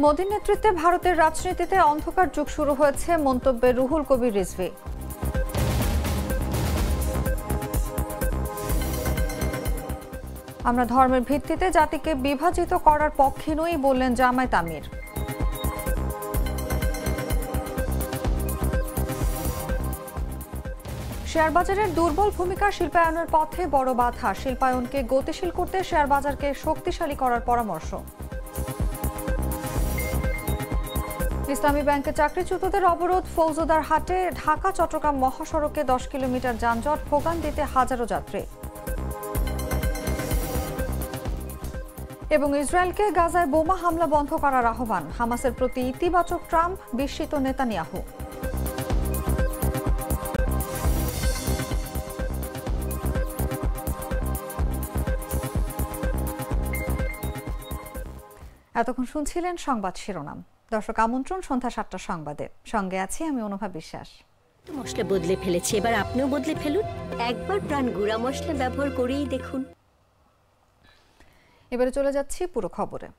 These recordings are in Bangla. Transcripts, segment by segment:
মোদীর নেতৃত্বে ভারতের রাজনীতিতে অন্ধকার যুগ শুরু হয়েছে, মন্তব্যে রুহুল কবির রিজভী। আমরা ধর্মের ভিত্তিতে জাতিকে বিভাজিত করার পক্ষে নই, বললেন জামায়াত আমির। শেয়ারবাজারের দুর্বল ভূমিকা শিল্পায়নের পথে বড় বাধা, শিল্পায়নকে গতিশীল করতে শেয়ারবাজারকে শক্তিশালী করার পরামর্শ। ইসলামী ব্যাংকে চাকরিচ্যুতদের অবরোধ, ফৌজদার হাটে ঢাকা চট্টগ্রাম মহাসড়কে 10 কিলোমিটার যানজট, ভোগান্তিতে হাজারো যাত্রী। এবং ইসরায়েলকে গাজায় বোমা হামলা বন্ধ করার আহ্বান, হামাসের প্রতি ইতিবাচক ট্রাম্প, বিস্মিত নেতানিয়াহু। এতক্ষণ শুনছিলেন সংবাদ শিরোনাম। দর্শক, আমন্ত্রণ সন্ধ্যা 7টার সংবাদে। সঙ্গে আছি আমি অনুভা বিশ্বাস। মশলা বদলে ফেলেছি, এবার আপনিও বদলে ফেলুন। একবার প্রাণ গুঁড়া মশলা ব্যবহার করেই দেখুন। এবারে চলে যাচ্ছি পুরো খবরে।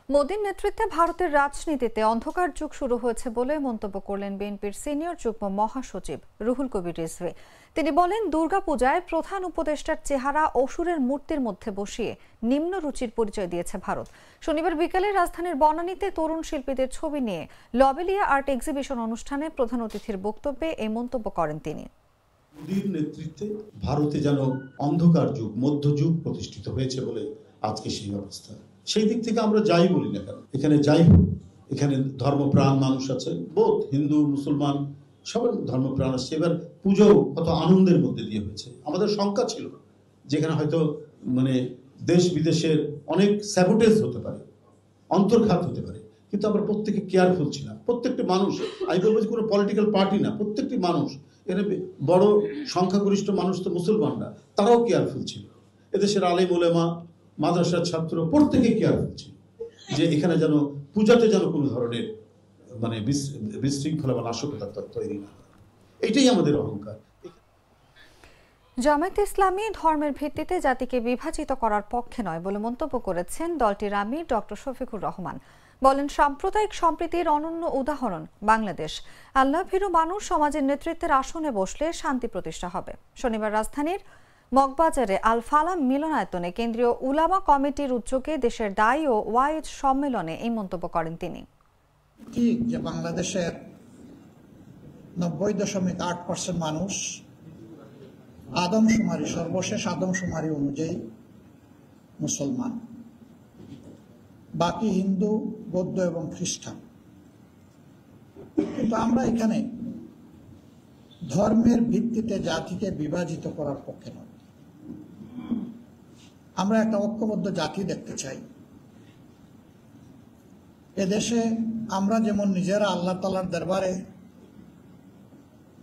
মোদীর নেতৃত্বে ভারতের রাজনীতিতে অন্ধকার যুগ শুরু হয়েছে বলে মন্তব্য করলেন বিএনপির সিনিয়র যুগ্ম মহাসচিব রুহুল কবির রিজভী। তিনি বলেন, দুর্গাপূজায় প্রধান উপদেষ্টার চেহারা অসুরের মূর্তির মধ্যে বসিয়ে নিম্ন রুচির পরিচয় দিয়েছে ভারত। শনিবার বিকেলে রাজধানীর বনানীতে তরুণ শিল্পীদের ছবি নিয়ে লবেলিয়া আর্ট এক্সিবিশন অনুষ্ঠানে প্রধান অতিথির বক্তব্যে এই মন্তব্য করেন তিনি। মোদীর নেতৃত্বে ভারতে যেন অন্ধকার যুগ, মধ্যযুগ প্রতিষ্ঠিত হয়েছে বলে আজকে সেই অবস্থা। সেই দিক থেকে আমরা যাই বলি না কেন, এখানে যাই হোক, এখানে ধর্মপ্রাণ মানুষ আছে, বোধ হিন্দু মুসলমান সবার ধর্মপ্রাণ আছে। এবার পুজো কত আনন্দের মধ্যে দিয়ে হয়েছে। আমাদের শঙ্কা ছিল যেখানে হয়তো দেশ বিদেশের অনেক স্যাবোটেজ হতে পারে, অন্তর্ঘাত হতে পারে, কিন্তু আমরা প্রত্যেকে কেয়ারফুল ছিলাম। প্রত্যেকটি মানুষ, আমি বলবো যে কোনো পলিটিক্যাল পার্টি না, প্রত্যেকটি মানুষ, এখানে বড় সংখ্যাগরিষ্ঠ মানুষ তো মুসলমানরা, তারাও কেয়ারফুল ছিল। এদেশের আলেম ওলেমা, মাদ্রাসার ছাত্র প্রত্যেকে কেয়ারফুল ছিল যে এখানে যেন পূজাতে যেন কোনো ধরনের বিশৃঙ্খলা বা নাশকতা তৈরি না হয়। এটাই আমাদের অহংকার। জামায়াতে ইসলামী ধর্মের ভিত্তিতে জাতিকে বিভাজিত করার পক্ষে নয় বলে মন্তব্য করেছেন দলটির আমির ডক্টর শফিকুর রহমান। বলেন, সাম্প্রদায়িক সম্প্রীতির অনন্য উদাহরণ বাংলাদেশ। আল্লাহভীরু মানুষ সমাজের নেতৃত্বের আসনে বসলে শান্তি প্রতিষ্ঠা হবে। শনিবার রাজধানীর মগবাজারে আল ফালাহ মিলনায়তনে কেন্দ্রীয় উলামা কমিটির উদ্যোগে দেশের দায়ী ও ওয়াইজ সম্মেলনে এই মন্তব্য করেন তিনি। ঠিক যে বাংলাদেশের 90.8% মানুষ আদমশুমারি, সর্বশেষ আদমশুমারি অনুযায়ী মুসলমান, বাকি হিন্দু, বৌদ্ধ এবং খ্রিস্টান। কিন্তু আমরা এখানে ধর্মের ভিত্তিতে জাতিকে বিভাজিত করার পক্ষে নয়। আমরা একটা ঐক্যবদ্ধ জাতি দেখতে চাই। এদেশে আমরা যেমন নিজেরা আল্লাহ তাআলার দরবারে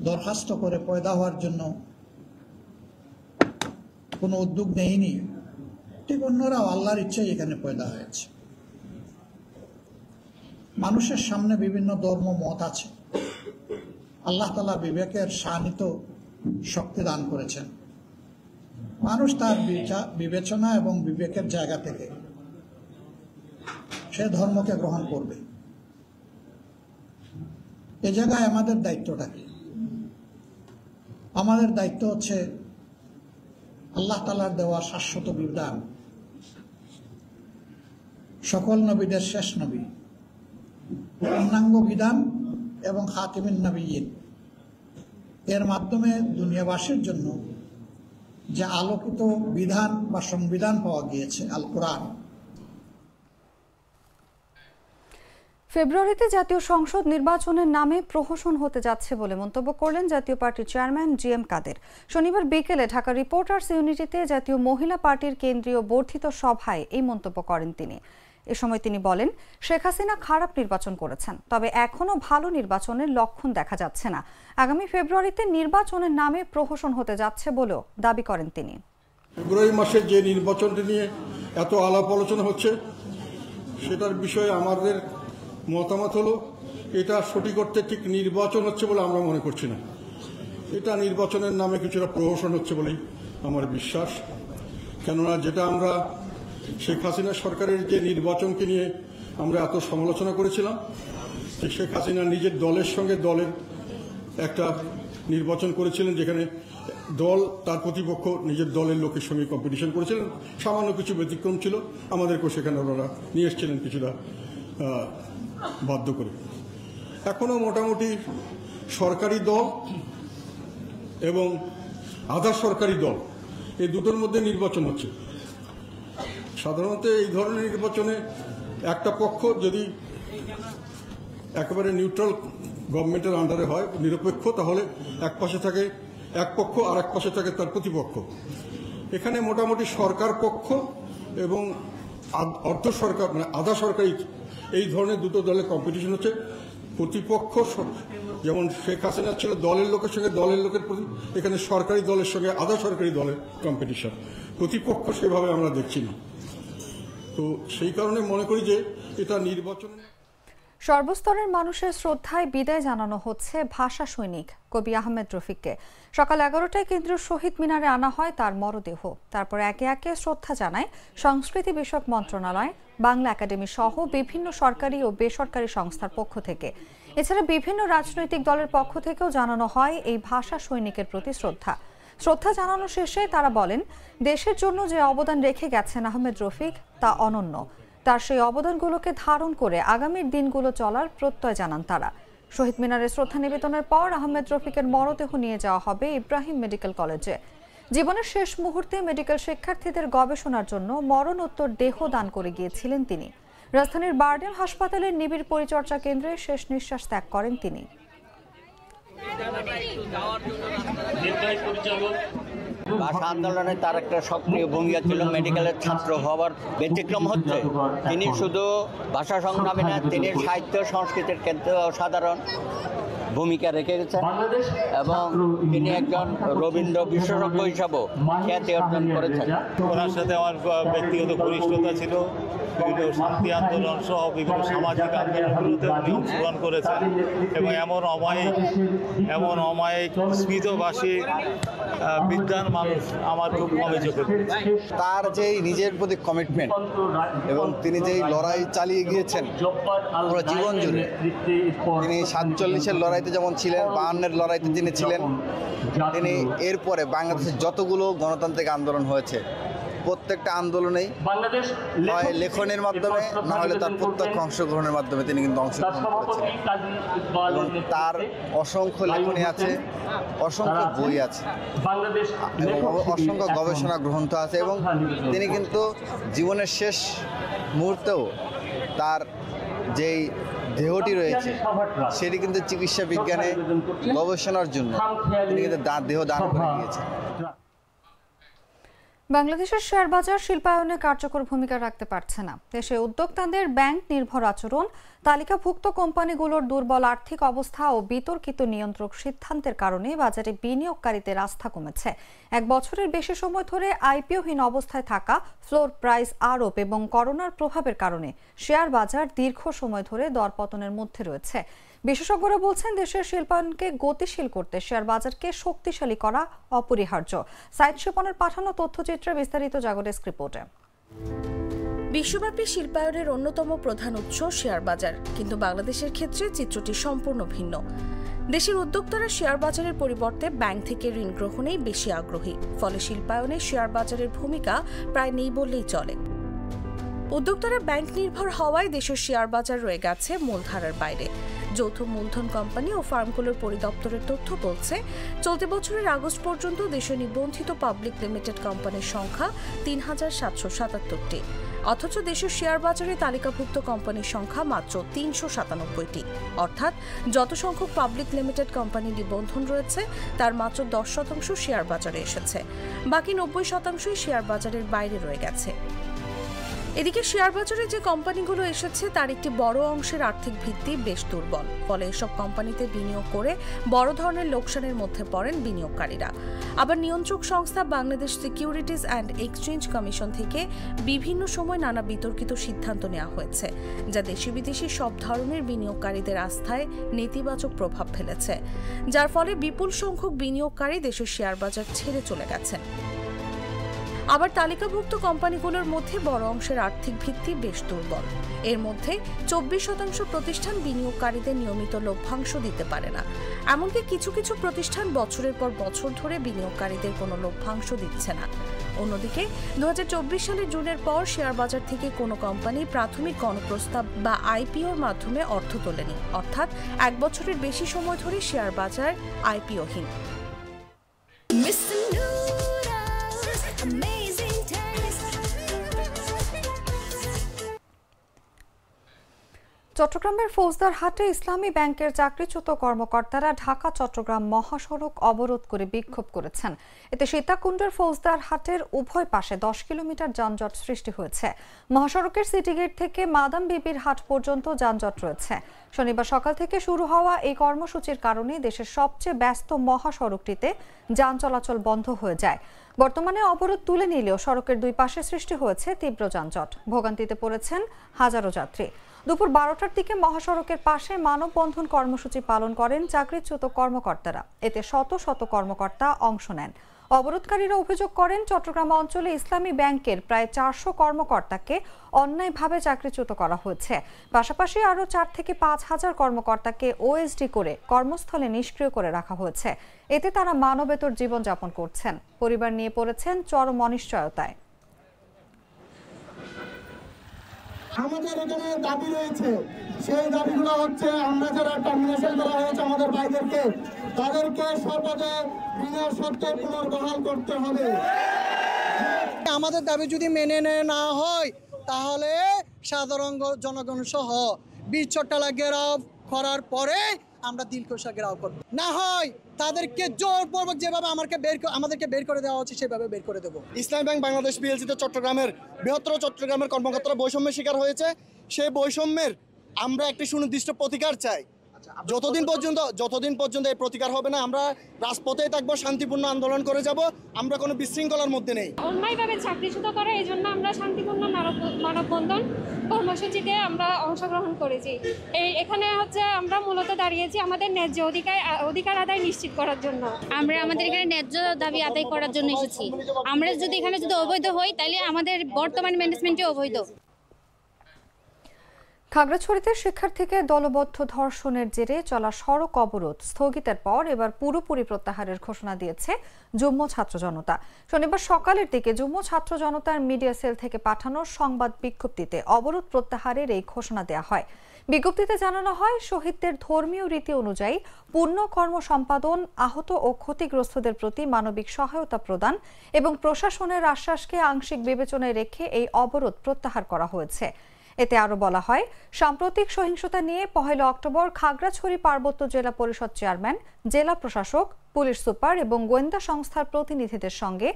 দরখাস্ত করে পয়দা হওয়ার জন্য কোনো উদ্যোগ নেইনি, ঠিক অন্যরাও আল্লাহর ইচ্ছায় এখানে পয়দা হয়েছে। মানুষের সামনে বিভিন্ন ধর্ম মত আছে। আল্লাহ তাআলা বিবেকের শানিত শক্তি দান করেছেন। মানুষ তার বিবেচনা এবং বিবেকের জায়গা থেকে সে ধর্মকে গ্রহণ করবে। এ জায়গায় আমাদের দায়িত্বটা কি? আমাদের দায়িত্ব হচ্ছে আল্লাহ তাআলার দেওয়া শাশ্বত বিধান, সকল নবীদের শেষ নবী, পূর্ণাঙ্গ বিধান এবং খাতিমুন নবিয়্যিন, এর মাধ্যমে দুনিয়াবাসীর জন্য যে আলোকিত বিধান বা সংবিধান পাওয়া গিয়েছে, আল কোরআন। ফেব্রুয়ারিতে জাতীয় সংসদ নির্বাচনের নামে প্রহসন হতে যাচ্ছে বলে মন্তব্য করলেন জাতীয় পার্টির চেয়ারম্যান জিএম কাদের। শনিবার বিকেলে ঢাকা রিপোর্টার্স ইউনিটিতে জাতীয় মহিলা পার্টির কেন্দ্রীয় বর্ধিত সভায় এই মন্তব্য করেন তিনি। এ সময় তিনি বলেন, শেখ হাসিনা খারাপ নির্বাচন করেছেন, তবে এখনো ভালো নির্বাচনের লক্ষণ দেখা যাচ্ছে না। আগামী ফেব্রুয়ারিতে নির্বাচনের নামে প্রহসন হতে যাচ্ছে বলেও দাবি করেন তিনি। ফেব্রুয়ারি মাসে যে নির্বাচনটি নিয়ে এত আলাপ আলোচনা হচ্ছে, সেটার বিষয়ে আমাদের মতামত হলো এটা সঠিক অর্থে ঠিক নির্বাচন হচ্ছে বলে আমরা মনে করছি না। এটা নির্বাচনের নামে কিছুটা প্রহসন হচ্ছে বলেই আমার বিশ্বাস। কেননা যেটা আমরা শেখ হাসিনা সরকারের যে নির্বাচনকে নিয়ে আমরা এত সমালোচনা করেছিলাম যে শেখ হাসিনা নিজের দলের সঙ্গে দলের একটা নির্বাচন করেছিলেন, যেখানে দল তার প্রতিপক্ষ নিজের দলের লোকের সঙ্গে কম্পিটিশন করেছিলেন। সামান্য কিছু ব্যতিক্রম ছিল, আমাদেরকেও সেখানে ওনারা নিয়ে এসেছিলেন কিছুটা বাধ্য করে। এখনও মোটামুটি সরকারি দল এবং আধা সরকারি দল এই দুটোর মধ্যে নির্বাচন হচ্ছে। সাধারণত এই ধরনের নির্বাচনে একটা পক্ষ যদি একেবারে নিউট্রাল গভর্নমেন্টের আন্ডারে হয়, নিরপেক্ষ, তাহলে এক পাশে থাকে এক পক্ষ আর এক পাশে থাকে তার প্রতিপক্ষ। এখানে মোটামুটি সরকার পক্ষ এবং অর্ধ সরকার মানে আধা সরকারি এই ধরনের দুটো দলের কম্পিটিশন হচ্ছে। প্রতিপক্ষ যেমন শেখ হাসিনা ছিল দলের লোকের সঙ্গে দলের লোকের প্রতি, এখানে সরকারি দলের সঙ্গে আধা সরকারি দলের কম্পিটিশন। প্রতিপক্ষ সেভাবে আমরা দেখছি না। তো সেই কারণে মনে করি যে এটা নির্বাচন। সর্বস্তরের মানুষের শ্রদ্ধায় বিদায় জানানো হচ্ছে ভাষা সৈনিক কবি আহমেদ রফিককে। সকাল 11টায় কেন্দ্রীয় শহীদ মিনারে আনা হয় তার মরদেহ। তারপর একে একে শ্রদ্ধা জানায় সংস্কৃতি বিষয়ক মন্ত্রণালয়, বাংলা একাডেমি সহ বিভিন্ন সরকারি ও বেসরকারি সংস্থার পক্ষ থেকে। এছাড়া বিভিন্ন রাজনৈতিক দলের পক্ষ থেকেও জানানো হয় এই ভাষা সৈনিকের প্রতি শ্রদ্ধা। শ্রদ্ধা জানানো শেষে তারা বলেন, দেশের জন্য যে অবদান রেখে গেছেন আহমেদ রফিক তা অনন্য। তার সেই অবদানগুলোকে ধারণ করে আগামীর দিনগুলো চলার প্রত্যয় জানান তারা। শহীদ মিনারে শ্রদ্ধা নিবেদনের পর আহমেদ রফিকের মরদেহ নিয়ে যাওয়া হবে ইব্রাহিম মেডিকেল কলেজে। জীবনের শেষ মুহূর্তে মেডিকেল শিক্ষার্থীদের গবেষণার জন্য মরণোত্তর দেহ দান করে গিয়েছিলেন তিনি। রাজধানীর বারডেম হাসপাতালের নিবিড় পরিচর্যা কেন্দ্রে শেষ নিঃশ্বাস ত্যাগ করেন তিনি। ভাষা আন্দোলনে তার একটা সক্রিয় ভূমিকা ছিল। মেডিকেলের ছাত্র হওয়ার ব্যতিক্রম হচ্ছে তিনি শুধু ভাষা সংগ্রামী না, তিনি সাহিত্য সংস্কৃতির ক্ষেত্রে অসাধারণ ভূমিকা রেখে গেছেন এবং তিনি একজন রবীন্দ্র বিশেষজ্ঞ হিসাবেও খ্যাতি অর্জন করেছেন। ওনার সাথে আমার ব্যক্তিগত ঘনিষ্ঠতা ছিল। বিভিন্ন শান্তি আন্দোলন সহ বিভিন্ন সামাজিক আন্দোলনগুলোতে উনি অংশগ্রহণ করেছেন এবং এমন অমায়িক স্মিতভাষী বিদ্বান মানুষ আমার খুব কমই চোখে পড়েছে। তার যেই নিজের প্রতি কমিটমেন্ট এবং তিনি যেই লড়াই চালিয়ে গিয়েছেন পুরো জীবন জুড়ে, তিনি 47-এর লড়াইতে যেমন ছিলেন, 52-এর লড়াইতে তিনি ছিলেন, তিনি এরপরে বাংলাদেশের যতগুলো গণতান্ত্রিক আন্দোলন হয়েছে প্রত্যেকটা আন্দোলনেই হয় লেখনের মাধ্যমে না হলে তার প্রত্যক্ষ অংশগ্রহণের মাধ্যমে তিনি কিন্তু অংশগ্রহণ করেছেন এবং তার অসংখ্য লেখনী আছে, অসংখ্য বই আছে এবং অসংখ্য গবেষণা গ্রন্থ আছে এবং তিনি কিন্তু জীবনের শেষ মুহূর্তেও তার যেই দেহটি রয়েছে সেটি কিন্তু চিকিৎসা বিজ্ঞানে গবেষণার জন্য তিনি কিন্তু দেহ দান করে দিয়েছেন। বাংলাদেশের শেয়ার বাজার শিল্পায়নে কার্যকর ভূমিকা রাখতে পারছে না। দেশে উদ্যোক্তাদের ব্যাংক নির্ভর আচরণ, তালিকাভুক্ত কোম্পানিগুলোর দুর্বল আর্থিক অবস্থা ও বিতর্কিত নিয়ন্ত্রক সিদ্ধান্তের কারণে বাজারে বিনিয়োগকারীদের আস্থা কমেছে। এক বছরের বেশি সময় ধরে আইপিওহীন অবস্থায় থাকা, ফ্লোর প্রাইস আরোপ এবং করোনার প্রভাবের কারণে শেয়ার বাজার দীর্ঘ সময় ধরে দরপতনের মধ্যে রয়েছে। বিশেষজ্ঞরা বলছেন, দেশের শিল্পায়নকে গতিশীল করতে শেয়ার বাজারকে শক্তিশালী করা অপরিহার্য। সাইদ শিপনের পাঠানো তথ্যচিত্রে বিস্তারিত জাগো ডেস্ক রিপোর্টে। বিশ্বব্যাপী শিল্পায়নের অন্যতম প্রধান উৎস শেয়ার বাজার, কিন্তু বাংলাদেশের ক্ষেত্রে চিত্রটি সম্পূর্ণ ভিন্ন। দেশের উদ্যোক্তারা শেয়ার বাজারের পরিবর্তে ব্যাংক থেকে ঋণ গ্রহণেই বেশি আগ্রহী। ফলে শিল্পায়নে শেয়ার বাজারের ভূমিকা প্রায় নেই বললেই চলে। উদ্যোক্তারা ব্যাংক নির্ভর হওয়ায় দেশের শেয়ার বাজার রয়ে গেছে মূলধারার বাইরে। যৌথ মূলধন কোম্পানি ও ফার্মগুলোর পরিদপ্তরের তথ্য বলছে, চলতি বছরের আগস্ট পর্যন্ত দেশে নিবন্ধিত পাবলিক লিমিটেড কোম্পানির সংখ্যা ৩,৭৭৭টি, অথচ দেশের শেয়ার বাজারে তালিকাভুক্ত কোম্পানির সংখ্যা মাত্র ৩৯৭টি। অর্থাৎ যত সংখ্যক পাবলিক লিমিটেড কোম্পানি নিবন্ধন রয়েছে তার মাত্র 10% শেয়ার বাজারে এসেছে, বাকি 90%ই শেয়ার বাজারের বাইরে রয়ে গেছে। এদিকে শেয়ার বাজারে যে কোম্পানিগুলো এসেছে তার একটি বড় অংশের আর্থিক ভিত্তি বেশ দুর্বল। ফলে এসব কোম্পানিতে বিনিয়োগ করে বড় ধরনের লোকসানের মধ্যে পড়েন বিনিয়োগকারীরা। আবার নিয়ন্ত্রক সংস্থা Bangladesh securities and exchange commission থেকে বিভিন্ন সময় নানা বিতর্কিত সিদ্ধান্ত নেওয়া হয়েছে, যা দেশি বিদেশি সব ধরনের বিনিয়োগকারীদের আস্থায় নেতিবাচক প্রভাব ফেলেছে, যার ফলে বিপুল সংখ্যক বিনিয়োগকারী দেশের শেয়ার বাজার ছেড়ে চলে গেছেন। আবার তালিকাভুক্ত কোম্পানিগুলোর মধ্যে বড় অংশের আর্থিক ভিত্তি বেশ দুর্বল। এর মধ্যে 24% প্রতিষ্ঠান বিনিয়োগকারীদের নিয়মিত লভ্যাংশ দিতে পারে না। এমনকি কিছু কিছু প্রতিষ্ঠান বছরের পর বছর ধরে বিনিয়োগকারীদের কোনো লভ্যাংশ দিচ্ছে না। অন্যদিকে 2024 সালের জুনের পর শেয়ার বাজার থেকে কোনো কোম্পানি প্রাথমিক গণপ্রস্তাব বা আইপিওর মাধ্যমে অর্থ তোলেনি, অর্থাৎ 1 বছরের বেশি সময় ধরে শেয়ার বাজার আইপিওহীন। চট্টগ্রামের ফৌজদারহাটে ইসলামী ব্যাংকের চাকরিচ্যুত কর্মকর্তারা ঢাকা চট্টগ্রাম মহাসড়ক অবরোধ করে বিক্ষোভ করেছেন। এতে সীতাকুণ্ডের ফৌজদারহাটের উভয় পাশে 10 কিলোমিটার যানজট সৃষ্টি হয়েছে। মহাসড়কের সিটি গেট থেকে মাদাম বিবির হাট পর্যন্ত যানজট রয়েছে। শনিবার সকাল থেকে শুরু হওয়া এই কর্মসূচির কারণে দেশের সবচেয়ে ব্যস্ত মহাসড়কটিতে যান চলাচল বন্ধ হয়ে যায়। বর্তমানে অবরোধ তুলে নিলেও সড়কের দুই পাশে সৃষ্টি হয়েছে তীব্র যানজট। ভোগান্তিতে পড়েছেন হাজারো যাত্রী। দুপুর 12টার দিকে মহাসড়কের পাশে মানববন্ধন কর্মসূচি পালন করেন চাকরিচ্যুত কর্মকর্তারা। এতে শত শত কর্মকর্তা অংশ নেন। অবরোধকারীরা অভিযোগ করেন চট্টগ্রাম অঞ্চলে ইসলামী ব্যাংকের প্রায় 400 কর্মকর্তাকে অন্যায়ভাবে চাকরিচ্যুত করা হয়েছে। পাশাপাশি আরও 4 থেকে 5 হাজার কর্মকর্তাকে ওএসডি করে কর্মস্থলে নিষ্ক্রিয় করে রাখা হয়েছে। এতে তারা মানবেতর জীবনযাপন করছেন। পরিবার নিয়ে পড়েছেন চরম অনিশ্চয়তায়। আমাদের এখানে দাবি রয়েছে, সেই দাবিগুলো হচ্ছে আমরা যারা টার্মিনেশন করা হয়েছে আমাদের ভাইদেরকে, তাদেরকে সর্বদা বিনা শর্তে পুনর্বহাল করতে হবে। আমাদের দাবি যদি মেনে না হয় তাহলে সাধারণ জনগণ সহ 20 চট্টালা ঘেরাও করার পরে আমরা দিলকুশা ঘেরাও করব। না হয় তাদেরকে জোরপূর্বক যেভাবে আমাদেরকে বের করে দেওয়া হচ্ছে সেভাবে বের করে দেবো। ইসলামী ব্যাংক বাংলাদেশ পিএলসিতে চট্টগ্রামের বৃহত্তর চট্টগ্রামের কর্মকর্তারা বৈষম্যের শিকার হয়েছে। সেই বৈষম্যের আমরা একটি সুনির্দিষ্ট প্রতিকার চাই। যতদিন পর্যন্ত এই প্রতিকার হবে না আমরা রাজপথেই থাকবো, শান্তিপূর্ণ আন্দোলন করে যাব। আমরা কোনো বিশৃঙ্খলার মধ্যে নেই। অন্যায়ভাবে চাকরিচ্যুত করে এই জন্য আমরা শান্তিপূর্ণ মানববন্ধন কর্মসূচিতে আমরা অংশগ্রহণ করেছি। এখানে আমরা মূলত দাঁড়িয়েছি আমাদের ন্যায্য অধিকার আদায় নিশ্চিত করার জন্য। আমরা আমাদের এখানে ন্যায্য দাবি আদায় করার জন্য এসেছি। আমরা যদি এখানে অবৈধ হই তাহলে আমাদের বর্তমান ম্যানেজমেন্টে অবৈধ। খাগড়াছড়িতে শিক্ষার্থীকে দলবদ্ধ ধর্ষণের জেরে চলা সড়ক অবরোধ স্থগিতের পর এবার পুরোপুরি প্রত্যাহারের ঘোষণা দিয়েছে যুগ্ম ছাত্র জনতা। শনিবার সকালের দিকে যুগ্ম ছাত্র জনতার মিডিয়া সেল থেকে পাঠানো সংবাদ বিজ্ঞপ্তিতে অবরোধ প্রত্যাহারের এই ঘোষণা দেওয়া হয়। বিজ্ঞপ্তিতে জানানো হয়, শহীদদের ধর্মীয় রীতি অনুযায়ী পূর্ণ কর্ম সম্পাদন, আহত ও ক্ষতিগ্রস্তদের প্রতি মানবিক সহায়তা প্রদান এবং প্রশাসনের আশ্বাসকে আংশিক বিবেচনায় রেখে এই অবরোধ প্রত্যাহার করা হয়েছে। এতে আরো বলা হয়, সাম্প্রতিক সহিংসতা নিয়ে 1 অক্টোবর খাগড়াছড়ি পার্বত্য জেলা পরিষদ চেয়ারম্যান, জেলা প্রশাসক, পুলিশ সুপার এবং গোয়েন্দা সংস্থার প্রতিনিধিদের সঙ্গে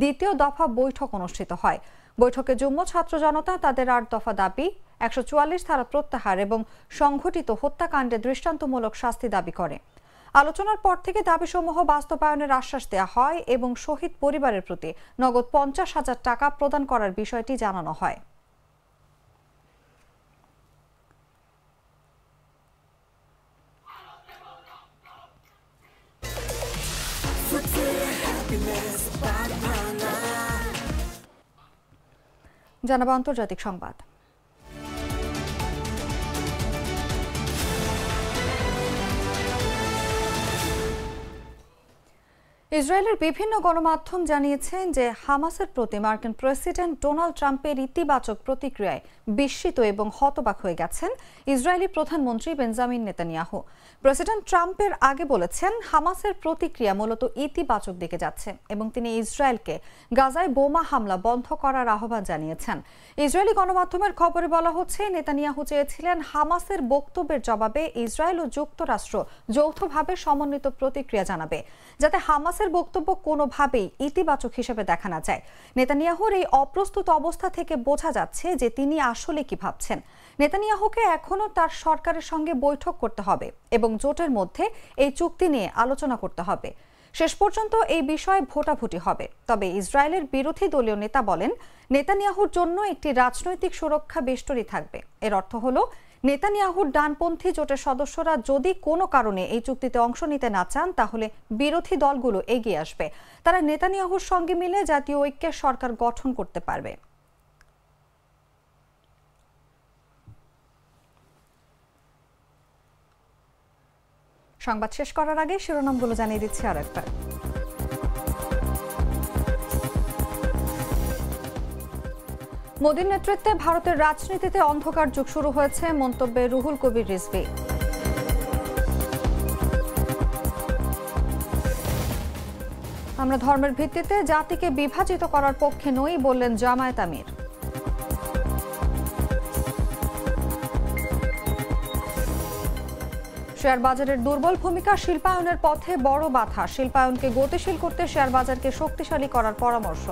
2য় দফা বৈঠক অনুষ্ঠিত হয়। বৈঠকে যুগ্ম ছাত্র জনতা তাদের 8 দফা দাবি, 144 ধারা প্রত্যাহার এবং সংঘটিত হত্যাকাণ্ডে দৃষ্টান্তমূলক শাস্তি দাবি করে। আলোচনার পর থেকে দাবিসমূহ বাস্তবায়নের আশ্বাস দেওয়া হয় এবং শহীদ পরিবারের প্রতি নগদ 50,000 টাকা প্রদান করার বিষয়টি জানানো হয়। জানাবো আন্তর্জাতিক সংবাদ। ইসরায়েলের বিভিন্ন গণমাধ্যম জানিয়েছেন যে হামাসের প্রতি মার্কিন প্রেসিডেন্ট ডোনাল্ড ট্রাম্পের ইতিবাচক প্রতিক্রিয়ায় বিস্মিত এবং হতবাক হয়ে গেছেন ইসরায়েলি প্রধানমন্ত্রী বেঞ্জামিন নেতানিয়াহু। প্রেসিডেন্ট ট্রাম্পের আগে বলেছেন, হামাসের প্রতিক্রিয়া মূলত ইতিবাচক দিকে যাচ্ছে এবং তিনি ইসরায়েলকে গাজায় বোমা হামলা বন্ধ করার আহ্বান জানিয়েছেন। ইসরায়েলি গণমাধ্যমের খবরে বলা হচ্ছে, নেতানিয়াহু চেয়েছিলেন হামাসের বক্তব্যের জবাবে ইসরায়েল ও যুক্তরাষ্ট্র যৌথভাবে সমন্বিত প্রতিক্রিয়া জানাবে, যাতে হামাসের বক্তব্য কোনোভাবেই ইতিবাচক হিসেবে দেখা না যায়। নেতানিয়াহুর এই অপ্রস্তুত অবস্থা থেকে বোঝা যাচ্ছে যে তিনি আসলে কি ভাবছেন। নেতানিয়াহুকে এখনও তার সরকারের সঙ্গে বৈঠক করতে হবে এবং জোটের মধ্যে এই চুক্তি নিয়ে আলোচনা করতে হবে। শেষ পর্যন্ত এই বিষয়ে ভোটাভুটি হবে। তবে ইসরায়েলের বিরোধী দলীয় নেতা বলেন, নেতানিয়াহুর জন্য একটি রাজনৈতিক সুরক্ষা বেষ্টনী থাকবে। এর অর্থ হলো নেতানিয়াহুর ডানপন্থী জোটের সদস্যরা যদি কোনো কারণে এই চুক্তিতে অংশ নিতে না চান তাহলে বিরোধী দলগুলো এগিয়ে আসবে। তারা নেতানিয়াহুর সঙ্গে মিলে জাতীয় ঐক্যের সরকার গঠন করতে পারবে। সংবাদ শেষ করার আগে শিরোনামগুলো জানিয়ে দিচ্ছি আরেকবার। মোদির নেতৃত্বে ভারতের রাজনীতিতে অন্ধকার যুগ শুরু হয়েছে, মন্তব্যে রুহুল কবির রিজভী। আমরা ধর্মের ভিত্তিতে জাতিকে বিভাজিত করার পক্ষে নই, বললেন জামায়াত আমির। শেয়ার বাজারের দুর্বল ভূমিকা শিল্পায়নের পথে বড় বাধা, শিল্পায়নকে গতিশীল করতে শেয়ার বাজারকে শক্তিশালী করার পরামর্শ।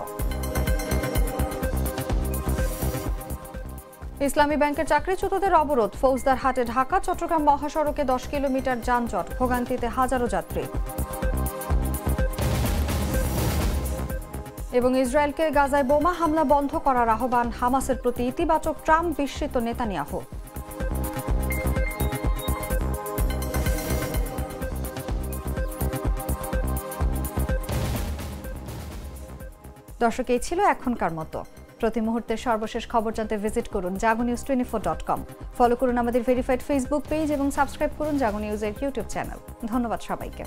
ইসলামী ব্যাংকের চাকরিচ্যুতদের অবরোধ, ফৌজদারহাটে ঢাকা চট্টগ্রাম মহাসড়কে 10 কিলোমিটার যানজট, ভোগান্তিতে হাজারো যাত্রী। এবং ইসরায়েলকে গাজায় বোমা হামলা বন্ধ করার আহ্বান, হামাসের প্রতি ইতিবাচক ট্রাম্প বিস্মিত নেতানিয়াহু। দর্শক, এই ছিল এখনকার মতো। প্রতি মুহূর্তের সর্বশেষ খবর জানতে ভিজিট করুন jagonews24.com। ফলো করুন আমাদের ভেরিফাইড ফেসবুক পেজ এবং সাবস্ক্রাইব করুন জাগো নিউজের ইউটিউব চ্যানেল। ধন্যবাদ সবাইকে।